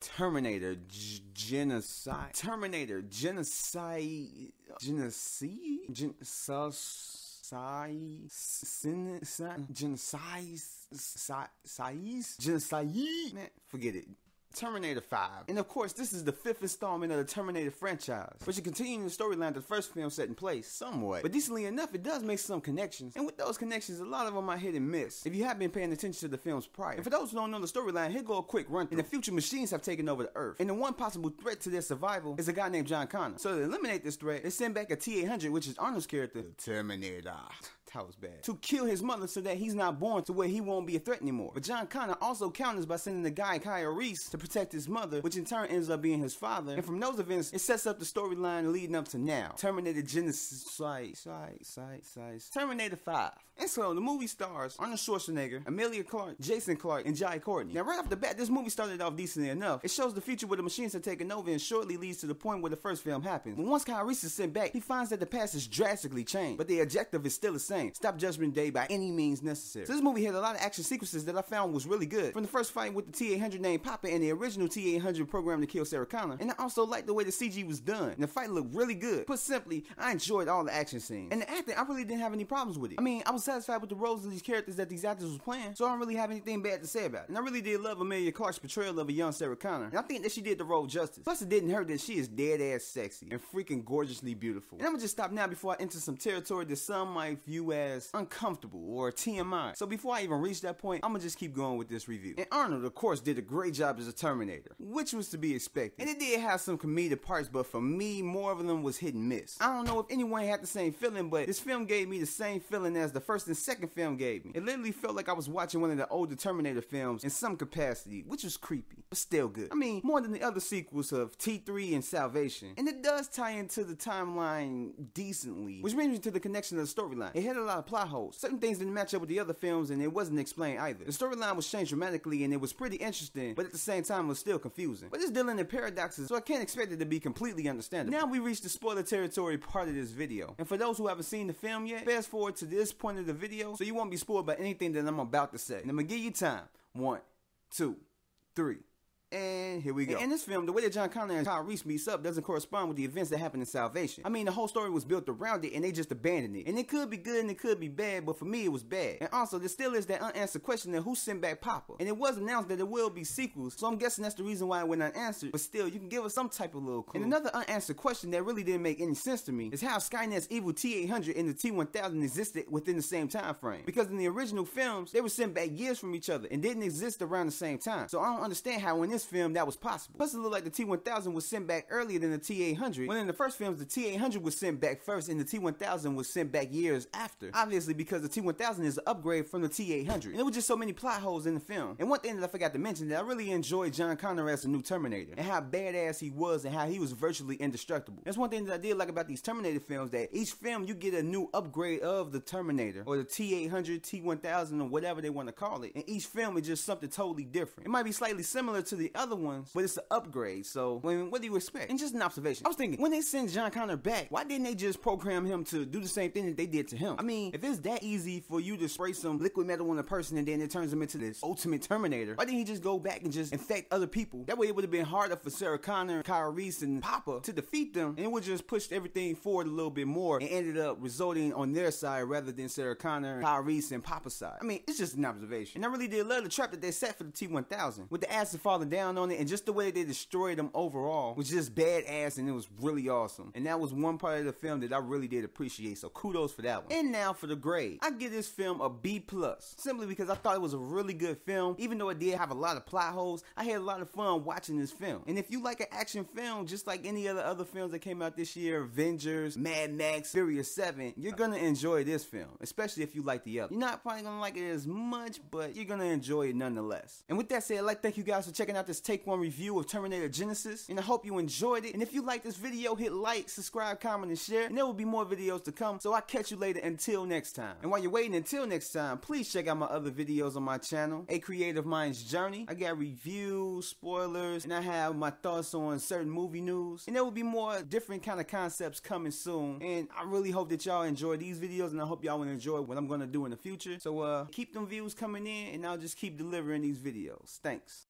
Terminator, Genocide. Terminator, Genocide. Genocide? Genocide. Man, forget it. Terminator 5. And of course, this is the 5th installment of the Terminator franchise, which is continuing the storyline of the first film set in place, somewhat. But decently enough, it does make some connections. And with those connections, a lot of them are hit and miss, if you have been paying attention to the films prior. And for those who don't know the storyline, here go a quick run through. In the future, machines have taken over the Earth. And the one possible threat to their survival is a guy named John Connor. So to eliminate this threat, they send back a T-800, which is Arnold's character, the Terminator. That was bad. To kill his mother so that he's not born to where he won't be a threat anymore. But John Connor also counters by sending the guy Kyle Reese to protect his mother, which in turn ends up being his father. And from those events, it sets up the storyline leading up to now. Terminator Genesys. Terminator 5. And so the movie stars Arnold Schwarzenegger, Emilia Clarke, Jason Clarke, and Jai Courtney. Now right off the bat, this movie started off decently enough. It shows the future where the machines are taken over and shortly leads to the point where the first film happens. But once Kyle Reese is sent back, he finds that the past is drastically changed, but the objective is still the same: stop Judgment Day by any means necessary. So this movie had a lot of action sequences that I found was really good. From the first fight with the T-800 named Papa and the original T-800 programmed to kill Sarah Connor. And I also liked the way the CG was done. And the fight looked really good. Put simply, I enjoyed all the action scenes. And the acting, I really didn't have any problems with it. I mean, I was satisfied with the roles of these characters that these actors was playing, so I don't really have anything bad to say about it. And I really did love Emilia Clarke's portrayal of a young Sarah Connor. And I think that she did the role justice. Plus it didn't hurt that she is dead ass sexy and freaking gorgeously beautiful. And I'm gonna just stop now before I enter some territory that some might view as uncomfortable or TMI. So before I even reach that point, I'm gonna just keep going with this review. And Arnold, of course, did a great job as a Terminator, which was to be expected. And it did have some comedic parts, but for me, more of them was hit and miss. I don't know if anyone had the same feeling, but this film gave me the same feeling as the first and second film gave me. It literally felt like I was watching one of the older Terminator films in some capacity, which was creepy, but still good. I mean, more than the other sequels of T3 and Salvation. And it does tie into the timeline decently, which brings me to the connection of the storyline. It had a lot of plot holes. Certain things didn't match up with the other films, and it wasn't explained either. The storyline was changed dramatically, and it was pretty interesting, but at the same time, it was still confusing. But it's dealing in paradoxes, so I can't expect it to be completely understandable. Now we reach the spoiler territory part of this video. And for those who haven't seen the film yet, fast forward to this point of the video, so you won't be spoiled by anything that I'm about to say. And I'm gonna give you time. 1, 2, 3. And here we go. In this film, the way that John Connor and Kyle Reese meets up doesn't correspond with the events that happened in Salvation. I mean, the whole story was built around it, and they just abandoned it. And it could be good and it could be bad, but for me, it was bad. And also, there still is that unanswered question of who sent back Papa. And it was announced that there will be sequels, so I'm guessing that's the reason why it went unanswered. But still, you can give us some type of little clue. And another unanswered question that really didn't make any sense to me is how Skynet's evil T-800 and the T-1000 existed within the same time frame. Because in the original films, they were sent back years from each other and didn't exist around the same time. So I don't understand how in this film that was possible. Plus, it looked like the T-1000 was sent back earlier than the T-800, when in the first films, the T-800 was sent back first and the T-1000 was sent back years after. Obviously, because the T-1000 is an upgrade from the T-800. And there were just so many plot holes in the film. And one thing that I forgot to mention, that I really enjoyed John Connor as the new Terminator, and how badass he was and how he was virtually indestructible. That's one thing that I did like about these Terminator films, that each film you get a new upgrade of the Terminator, or the T-800, T-1000, or whatever they want to call it. And each film is just something totally different. It might be slightly similar to the other ones, but it's an upgrade, so I mean, what do you expect? And just an observation, I was thinking, when they sent John Connor back, why didn't they just program him to do the same thing that they did to him? I mean, if it's that easy for you to spray some liquid metal on a person and then it turns them into this ultimate Terminator, why didn't he just go back and just infect other people? That way it would have been harder for Sarah Connor, Kyle Reese, and Papa to defeat them, and it would just push everything forward a little bit more and ended up resulting on their side rather than Sarah Connor, Kyle Reese, and Papa's side. I mean, it's just an observation. And I really did love the trap that they set for the T-1000, with the acid falling down on it, and just the way they destroyed them overall was just badass, and it was really awesome. And that was one part of the film that I really did appreciate, so kudos for that one. And now for the grade. I give this film a B+, simply because I thought it was a really good film. Even though it did have a lot of plot holes, I had a lot of fun watching this film. And if you like an action film, just like any other films that came out this year, Avengers, Mad Max, Furious 7, you're gonna enjoy this film, especially if you like the other. You're not probably gonna like it as much, but you're gonna enjoy it nonetheless. And with that said, I'd like to thank you guys for checking out this Take 1 review of Terminator Genesys, and I hope you enjoyed it. And if you like this video, hit like, subscribe, comment, and share, and there will be more videos to come, so I'll catch you later until next time. And while you're waiting until next time, please check out my other videos on my channel, A Creative Mind's Journey. I got reviews, spoilers, and I have my thoughts on certain movie news, and there will be more different kind of concepts coming soon. And I really hope that y'all enjoy these videos, and I hope y'all will enjoy what I'm going to do in the future. So keep them views coming in, and I'll just keep delivering these videos. Thanks.